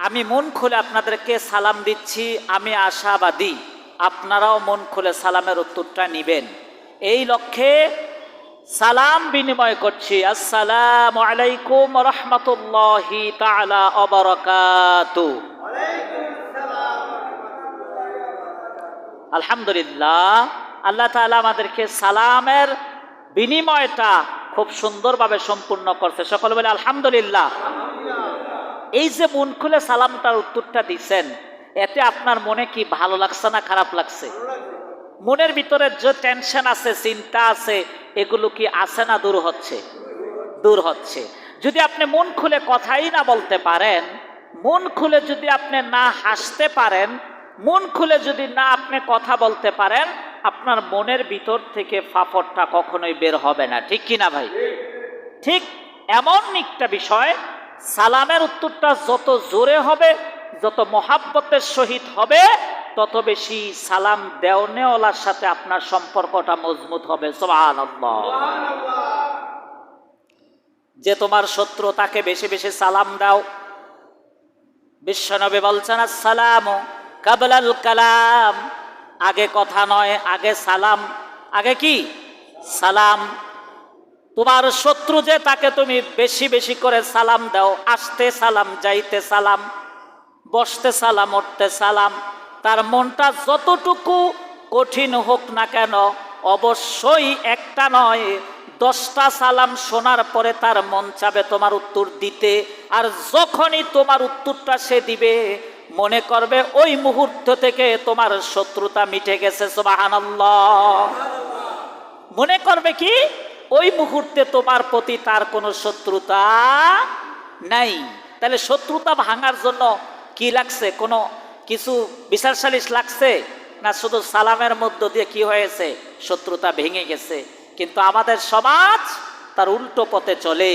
আমি মন খুলে আপনাদেরকে সালাম দিচ্ছি, আমি আশাবাদী আপনারাও মন খুলে সালামের উত্তরটা নেবেন। এই লক্ষ্যে সালাম বিনিময় করছি। আসসালামু আলাইকুম রহমতুল্লাহি তাআলা ওয়া বারাকাতুহু। আলহামদুলিল্লাহ, আল্লাহ তাআলা আমাদেরকে সালামের বিনিময়টা খুব সুন্দরভাবে সম্পূর্ণ করছে। সকলে বলে আলহামদুলিল্লাহ। এই যে মন খুলে সালামটার উত্তরটা দিচ্ছেন, এতে আপনার মনে কি ভালো লাগছে না খারাপ লাগছে? মনের ভিতরে যে টেনশন আছে, চিন্তা আছে, এগুলো কি আছে না দূর হচ্ছে? দূর হচ্ছে। যদি আপনি মন খুলে কথাই না বলতে পারেন, মন খুলে যদি আপনি না হাসতে পারেন, মন খুলে যদি না আপনি কথা বলতে পারেন, আপনার মনের ভিতর থেকে ফাফড়টা কখনোই বের হবে না। ঠিক কিনা ভাই? ঠিক এমন একটা বিষয়, সালামের উত্তরটা যত জোরে হবে, যত মহাব্বতের সহিত হবে, তত বেশি সালাম দেওনেওয়ালার সাথে আপনার সম্পর্কটা মজবুত হবে। সুবহানাল্লাহ। যে তোমার শত্রু তাকে বেশি বেশি সালাম দাও। বিশ্বনবী বলছেন আসসালামু কাবলাল কালাম, আগে কথা নয়, আগে সালাম। আগে কি? সালাম। তোমার শত্রু যে, তাকে তুমি বেশি বেশি করে সালাম দাও। আসতে সালাম, যাইতে সালাম, বসতে সালাম, উঠতে সালাম। তার মনটা যতটুকু কঠিন হোক না কেন, অবশ্যই একটা নয় 10টা সালাম শোনার পরে তার মন চাবে তোমার উত্তর দিতে। আর যখনই তোমার উত্তরটা সে দিবে, মনে করবে ওই মুহূর্ত থেকে তোমার শত্রুতা মিটে গেছে। সুবহানাল্লাহ। মনে করবে কি ওই মুহূর্তে তোমার প্রতি তার কোনো শত্রুতা নাই। তাহলে শত্রুতা ভাঙার জন্য কি লাগছে? কোনো কিছু বিচার সালিশ লাগছে না? শুধু সালামের মধ্য দিয়ে কি হয়েছে? শত্রুতা ভেঙে গেছে। কিন্তু আমাদের সমাজ তার উল্টো পথে চলে।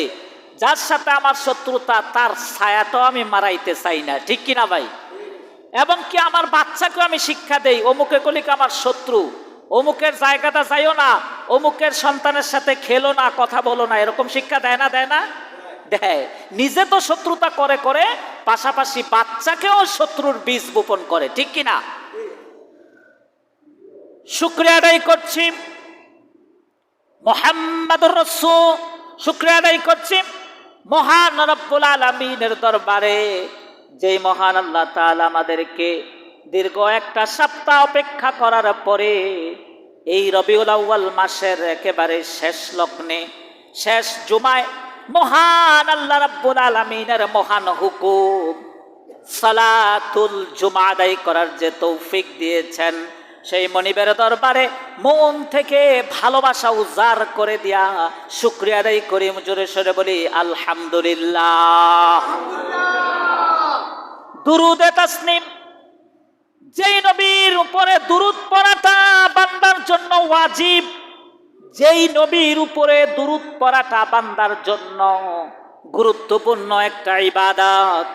যার সাথে আমার শত্রুতা, তার ছায়াটাও আমি মারাইতে চাই না। ঠিক কিনা ভাই? এবং কি আমার বাচ্চাকে আমি শিক্ষা দেই, অমুকে কলিকে আমার শত্রু, অমুকের জায়গাটা যাইও না, অমুকের সন্তানের সাথে খেলো না, কথা বলো না, এরকম শিক্ষা দেয় না? দেয় না? দেয়। নিজে তো শত্রুতা করে করে পাশাপাশি বাচ্চাকেও শত্রুর বীজ বপন করে। ঠিক কিনা? শুকরিয়া আদায় করছি মুহাম্মাদুর রাসূল, শুকরিয়া আদায় করছি মহান রব্বুল আলামিনের দরবারে, যেই মহান আল্লাহ তাআলা আমাদেরকে দীর্ঘ একটা সপ্তাহ অপেক্ষা করার পরে এই রবিউল আউয়াল মাসের একেবারে শেষ লগ্নে, শেষ জুমায় মহান আল্লাহ রাব্বুল আলামিনের মহান হুকুম সালাতুল জুমা আদায় করার যে তৌফিক দিয়েছেন, সেই মনিবের দরবারে মন থেকে ভালোবাসা উজাড় করে দিয়া শুকরিয়া আদায় করি। জোরে সরে বলি আলহামদুলিল্লাহ। দুরুদে তাসলিম, যেই নবীর উপরে দুরুদ পড়াটা বান্দার জন্য ওয়াজিব, যেই নবীর উপরে দুরুদ পড়াটা বান্দার জন্য গুরুত্বপূর্ণ একটা ইবাদত,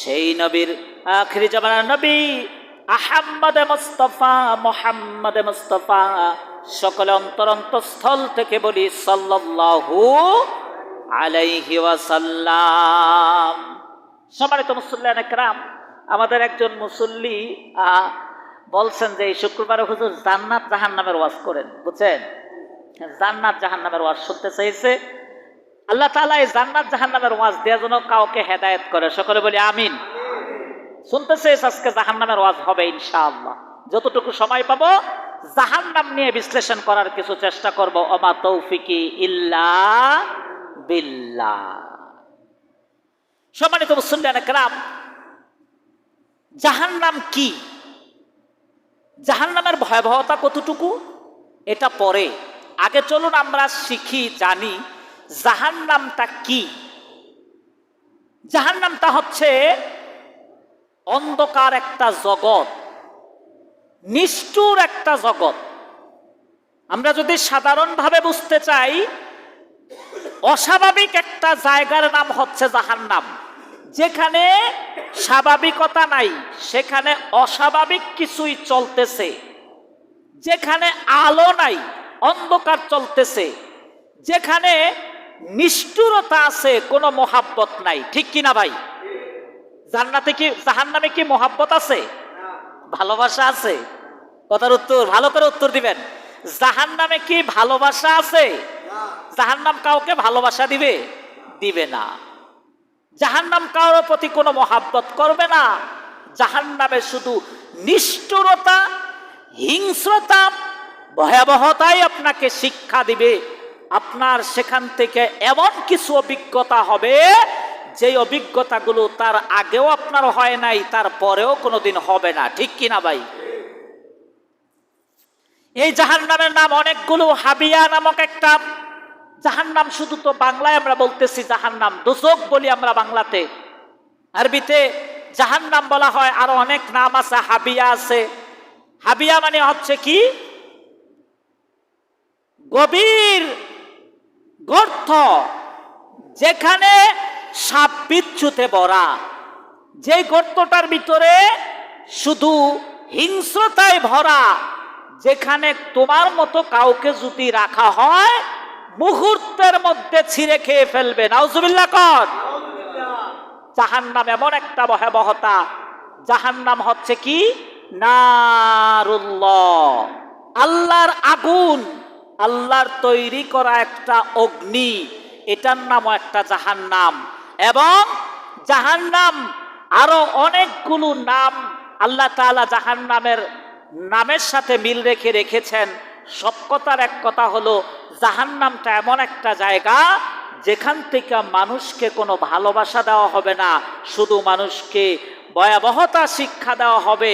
সেই নবীর আখিরি জামানার নবী আহমদ মুস্তাফা, মুহাম্মদ মুস্তাফা, সকলে অন্তরস্থল থেকে বলি সাল্লাল্লাহু আলাইহি ওয়াসাল্লাম। সম্মানিত মুসল্লিয়ানে কেরাম, আমাদের একজন মুসল্লি বলছেন যে এই শুক্রবারে হুজুর জান্নাত জাহান্নামের ওয়াজ করেন। বুঝছেন? জান্নাত জাহান্নামের ওয়াজ শুনতে চাইছে। আল্লাহ তাআলা এই জান্নাত জাহান্নামের ওয়াজ দেওয়ার জন্য কাউকে হেদায়েত করে। সকলে বলি আমিন। শুনতে চাইছে আজকে জাহান্নামের ওয়াজ হবে ইনশাআল্লাহ। যতটুকু সময় পাবো জাহান্নাম নিয়ে বিশ্লেষণ করার কিছু চেষ্টা করব। ওমা তৌফিকি ইল্লা বিল্লাহ। সম্মানিত মুসল্লিয়ানে কেরাম, জাহান্নাম কি, জাহান্নামের ভয়াবহতা কতটুকু, এটা পরে। আগে চলুন আমরা শিখি, জানি জাহান্নামটা কি। জাহান্নামটা হচ্ছে অন্ধকার একটা জগৎ, নিষ্ঠুর একটা জগৎ। আমরা যদি সাধারণভাবে বুঝতে চাই, অস্বাভাবিক একটা জায়গার নাম হচ্ছে জাহান্নাম। যেখানে স্বাভাবিকতা নাই, সেখানে অস্বাভাবিক কিছুই চলতেছে। যেখানে আলো নাই, অন্ধকার চলতেছে। যেখানে নিষ্ঠুরতা আছে, কোনো মহাব্বত নাই। ঠিক কিনা ভাই? জান্নাতে কি জাহান্নামে কি মোহাব্বত আছে? ভালোবাসা আছে? কথার উত্তর ভালো করে উত্তর দিবেন। জাহান্নামে কি ভালোবাসা আছে? জাহান্নাম কাউকে ভালোবাসা দিবে? দিবে না। জাহান্নাম কারোর প্রতি কোনো মোহাব্বত করবে না। জাহান্নামে শুধু নিষ্ঠুরতা, হিংস্রতা, ভয়াবহতাই আপনাকে শিক্ষা দিবে। আপনার সেখান থেকে এমন কিছু অভিজ্ঞতা হবে যে অভিজ্ঞতাগুলো তার আগেও আপনার হয় নাই, তার পরেও কোনোদিন হবে না। ঠিক কিনা ভাই? এই জাহান্নামের নাম অনেকগুলো। হাবিয়া নামক একটা জাহান্নাম, শুধু তো বাংলায় আমরা বলতেছি জাহান্নাম, দোজখ বলি আমরা বাংলাতে। আরবিতে জাহান্নাম বলা হয়, আরো অনেক নাম আছে, হাবিয়া আছে। হাবিয়া মানে হচ্ছে কি? গভীর গর্ত, যেখানে সাপ বিচ্ছুতে ভরা, যে গর্তটার ভিতরে শুধু হিংস্রতায় ভরা, যেখানে তোমার মতো কাউকে যদি রাখা হয় মুহূর্তের মধ্যে ছিঁড়ে খেয়ে ফেলবে। নাউজুবিল্লাহ কর। জাহান্নাম এমন একটা ভয়াবহতা। জাহান্নাম হচ্ছে কি? নারুল্লাহ, আল্লাহর আগুন, আল্লাহর তৈরি করা একটা অগ্নি, এটার নামও একটা জাহান্নাম। এবং জাহান্নাম আরো অনেকগুলো নাম আল্লাহ তাআলা জাহান্নামের নামের সাথে মিল রেখেছেন। সব কথার এক কথা হলো, জাহান্নামটা এমন একটা জায়গা যেখান থেকে মানুষকে কোনো ভালোবাসা দেওয়া হবে না, শুধু মানুষকে ভয়াবহতা শিক্ষা দেওয়া হবে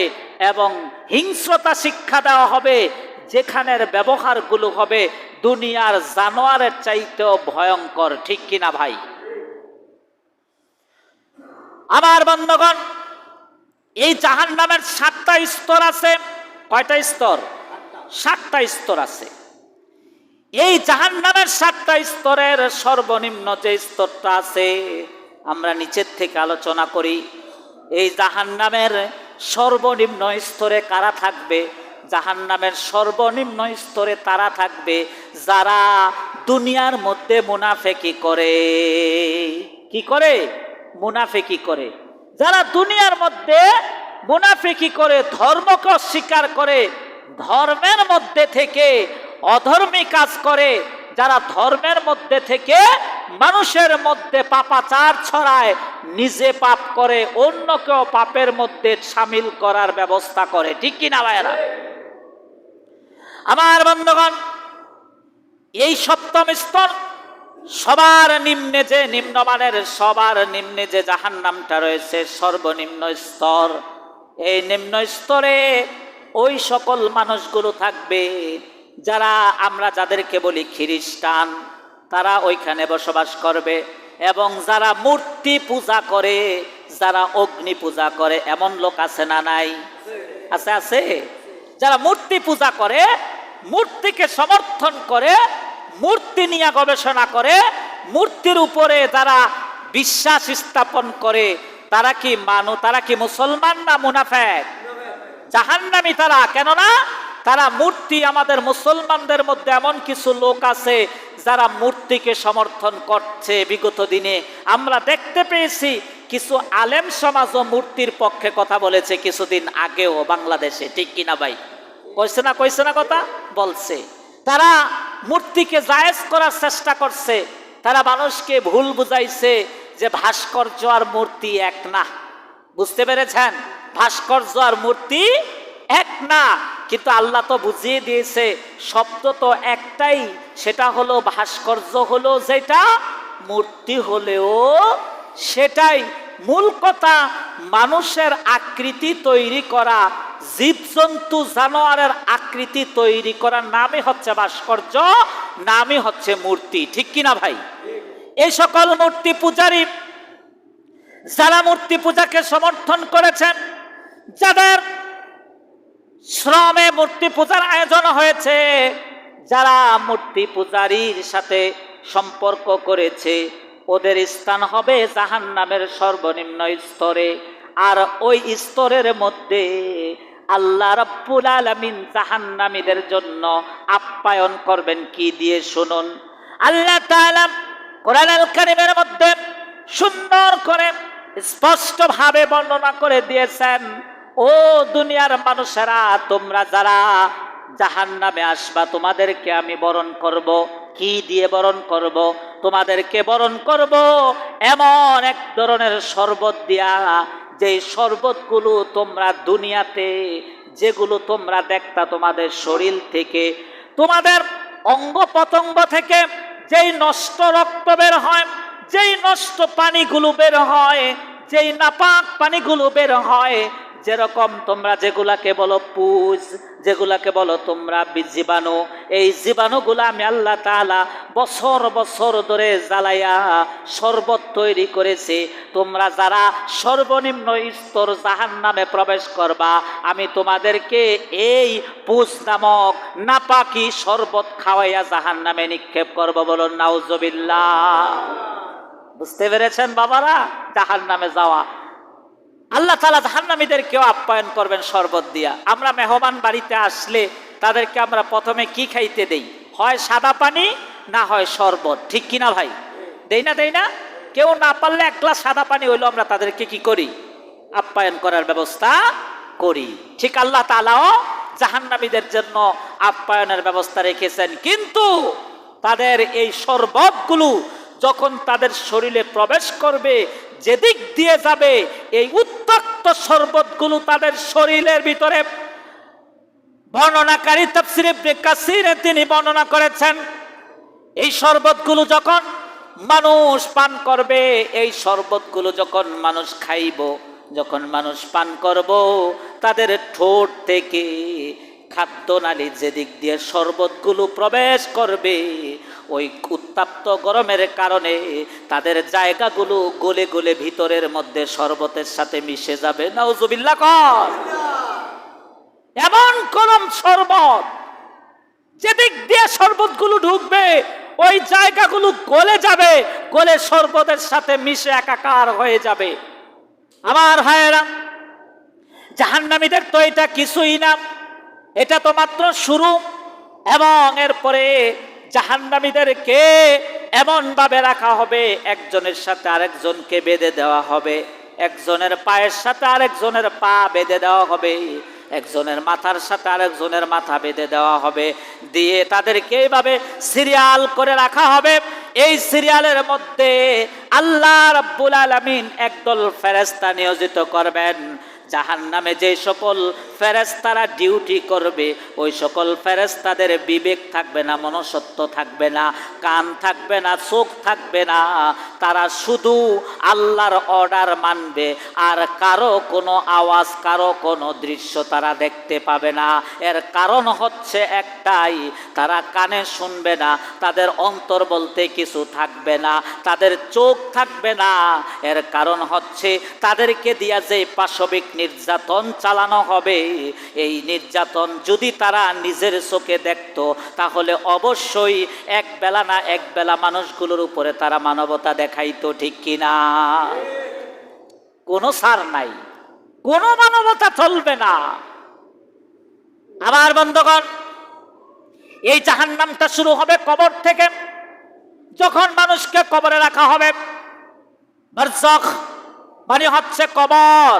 এবং হিংস্রতা শিক্ষা দেওয়া হবে, যেখানের ব্যবহারগুলো হবে দুনিয়ার জানোয়ারের চাইতেও ভয়ঙ্কর। ঠিক কিনা ভাই? আমার বন্ধুগণ, এই জাহান্নামের 7টা স্তর আছে। কয়টা স্তর? 7টা স্তর আছে। এই জাহান্নামের 7টা স্তরের সর্বনিম্ন যে স্তরটা আছে, আমরা নিচের থেকে আলোচনা করি। এই জাহান্নামের সর্বনিম্ন স্তরে কারা থাকবে? জাহান্নামের সর্বনিম্ন স্তরে তারা থাকবে যারা দুনিয়ার মধ্যে মুনাফিকি করে। কি করে? মুনাফিকি করে। যারা দুনিয়ার মধ্যে মুনাফিকি করে, ধর্মকে অস্বীকার করে, ধর্মের মধ্যে থেকে অধর্মী কাজ করে, যারা ধর্মের মধ্যে থেকে মানুষের মধ্যে পাপাচার ছড়ায়, নিজে পাপ করে অন্যকেও পাপের মধ্যে সামিল করার ব্যবস্থা করে। ঠিক কিনা ভাইয়েরা? আমার বন্ধুগণ, এই 7ম স্তর, সবার নিম্নে যে নিম্নমানের, সবার নিম্নে যে জাহান্নামটা রয়েছে, সর্বনিম্ন স্তর, এই নিম্ন স্তরে ওই সকল মানুষগুলো থাকবে যারা আমরা যাদেরকে বলি খ্রিস্টান, তারা ওইখানে বসবাস করবে। এবং যারা মূর্তি পূজা করে, যারা অগ্নি পূজা করে, এমন লোক আছে না নাই? আছে, আছে। যারা মূর্তি পূজা করে, মূর্তিকে সমর্থন করে, মূর্তি নিয়ে গবেষণা করে, মূর্তির উপরে যারা বিশ্বাস স্থাপন করে, তারা কি মুসলমান না মুনাফিক? জাহান্নামী তারা। কেননা তারা মূর্তি, আমাদের মুসলমানদের মধ্যে এমন কিছু লোক আছে যারা মূর্তিকে সমর্থন করছে। বিগত দিনে আমরা দেখতে পেয়েছি কিছু আলেম সমাজও মূর্তির পক্ষে কথা বলেছে কিছুদিন আগেও বাংলাদেশে। ঠিক কিনা ভাই? কইছে না কথা? বলছে। তারা মূর্তিকে জায়েজ করার চেষ্টা করছে। তারা মানুষকে ভুল বুঝাইছে যে ভাস্কর্য আর মূর্তি এক না। বুঝতে পেরেছেন? ভাস্কর্য আর মূর্তি এক না। কিন্তু আল্লাহ তো বুঝিয়ে দিয়েছে শব্দ তো একটাই, সেটা হলো ভাস্কর্য হলো যেটা, মূর্তি হলেও সেটাই। মূল কথা, মানুষের আকৃতি তৈরি করা, জীবজন্তু জানোয়ারের আকৃতি তৈরি করার নামই হচ্ছে ভাস্কর্য, নামই হচ্ছে মূর্তি। ঠিক কিনা ভাই? এই সকল মূর্তি পূজারী, যারা মূর্তি পূজাকে সমর্থন করেছেন, যাদের শ্রমে মূর্তি পূজার আয়োজন হয়েছে, যারা মূর্তি পূজারীর সাথে সম্পর্ক করেছে, ওদের স্থান হবে জাহান্নামের সর্বনিম্ন স্তরে। আর ওই স্তরের মধ্যে আল্লাহ রাব্বুল আলামিন জাহান্নামীদের জন্য আপ্যায়ন করবেন কি দিয়ে? শুনুন। আল্লাহ তাআলা কোরআনুল কারীমের মধ্যে সুন্দর করে স্পষ্টভাবে বর্ণনা করে দিয়েছেন, ও দুনিয়ার মানুষেরা, তোমরা যারা জাহান্নামে আসবা তোমাদেরকে আমি বরণ করব। কি দিয়ে বরণ করব? তোমাদেরকে বরণ করব এমন এক ধরনের শরবত দিয়া, যেই শরবতগুলো তোমরা দুনিয়াতে যেগুলো তোমরা দেখতা তোমাদের শরীর থেকে, তোমাদের অঙ্গ প্রত্যঙ্গ থেকে যেই নষ্ট রক্ত বের হয়, যেই নষ্ট পানিগুলো বের হয়, যেই নাপাক পানিগুলো বের হয়, যেরকম তোমরা যেগুলাকে বলো পুজ, যেগুলাকে বলো তোমরা জীবাণু, এই জীবাণুগুলো আমি আল্লাহ তাআলা বছর বছর ধরে জ্বালাইয়া শরবত তৈরি করেছি। তোমরা যারা সর্বনিম্ন স্তর জাহান্নামে প্রবেশ করবা, আমি তোমাদেরকে এই পুজ নামক নাপাকি শরবত খাওয়াইয়া জাহান্নামে নিক্ষেপ করব। বলুন নাউজুবিল্লাহ। বুঝতে পেরেছেন বাবারা? জাহান্নামে যাওয়া, আল্লাহ তাআলা জাহান্নামীদেরকেও আপ্যায়ন করবেন শরবত দিয়া। আমরা মেহমান বাড়িতে আসলে তাদেরকে আমরা প্রথমে কি খাইতে দেই? হয় সাদা পানি, না হয় শরবত। ঠিক কিনা ভাই? দেই না? দেই না? কেউ না পারলে এক গ্লাস সাদা পানি হইলো আমরা তাদেরকে কি করি? আপ্যায়ন করার ব্যবস্থা করি। ঠিক আল্লাহ তাআলাও জাহান্নামীদের জন্য আপ্যায়নের ব্যবস্থা রেখেছেন। কিন্তু তাদের এই শরবতগুলো যখন তাদের শরীরে প্রবেশ করবে, যেদিক দিয়ে যাবে, এই উত্তক্ত শরবতগুলো তাদের শরীরের ভিতরে, বর্ণনাকারী তাফসীর ইবনে কাসিরে তিনি বর্ণনা করেছেন, এই শরবতগুলো যখন মানুষ পান করবে, এই শরবতগুলো যখন মানুষ খাইব, যখন মানুষ পান করব, তাদের ঠোঁট থেকে খাদ্যনালী যেদিক দিয়ে শরবতগুলো প্রবেশ করবে, ওই উত্তাপ্ত গরমের কারণে তাদের জায়গাগুলো গলে গলে ভিতরের মধ্যে শরবতের সাথে মিশে যাবে। নাউজুবিল্লাহ কর। এমন গরম শরবত, যেদিক দিয়ে শরবতগুলো ঢুকবে ওই জায়গাগুলো গলে যাবে, গলে শরবতের সাথে মিশে একাকার হয়ে যাবে। আমার ভাইয়েরা, জাহান্নামীদের তো এটা কিছুই না, এটা তো মাত্র শুরু। এবং এরপরে জাহান্নামীদেরকে এমন ভাবে রাখা হবে, একজনের সাথে আরেকজনকে বেঁধে দেওয়া হবে, একজনের পায়ের সাথে আরেকজনের পা বেঁধে দেওয়া হবে, একজনের মাথার সাথে আরেকজনের মাথা বেঁধে দেওয়া হবে, দিয়ে তাদেরকে এইভাবে সিরিয়াল করে রাখা হবে। এই সিরিয়ালের মধ্যে আল্লাহ রাব্বুল আলামিন একদল ফেরেশতা নিয়োজিত করবেন। জাহান্নামে যে সকল ফেরেশতারা ডিউটি করবে, ওই সকল ফেরেশতাদের বিবেক থাকবে না, মনুষ্যত্ব থাকবে না, কান থাকবে না, চোখ থাকবে না। তারা শুধু আল্লাহর অর্ডার মানবে, আর কারো কোনো আওয়াজ, কারো কোনো দৃশ্য তারা দেখতে পাবে না। এর কারণ হচ্ছে একটাই, তারা কানে শুনবে না, তাদের অন্তর বলতে কিছু থাকবে না, তাদের চোখ থাকবে না। এর কারণ হচ্ছে তাদেরকে দিয়া যে পাশবিক নির্যাতন চালানো হবে, এই নির্যাতন যদি তারা নিজের চোখে দেখতো, তাহলে অবশ্যই এক বেলা না এক বেলা মানুষগুলোর উপরে তারা মানবতা দেখাইতো। ঠিক কিনা? কোনো ছাড় নাই, কোনো মানবতা চলবে না। আমার বন্ধুগণ, এই জাহান্নামটা শুরু হবে কবর থেকে। যখন মানুষকে কবরে রাখা হবে, বারজাখ মানে হচ্ছে কবর,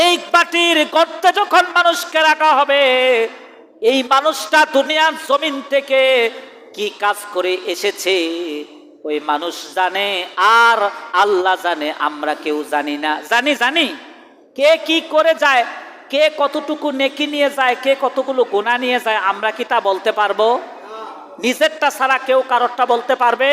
এই মাটির গর্তে যখন মানুষকে রাখা হবে, এই মানুষটা দুনিয়ার জমিন থেকে কি কাজ করে এসেছে ওই মানুষ জানে, আর আল্লাহ জানে, আমরা কেউ জানি না। জানি কে কি করে যায়, কে কতটুকু নেকি নিয়ে যায়, কে কতগুলো গুনাহ নিয়ে যায়, আমরা কি তা বলতে পারবো? নিজেরটা ছাড়া কেউ কারোরটা বলতে পারবে?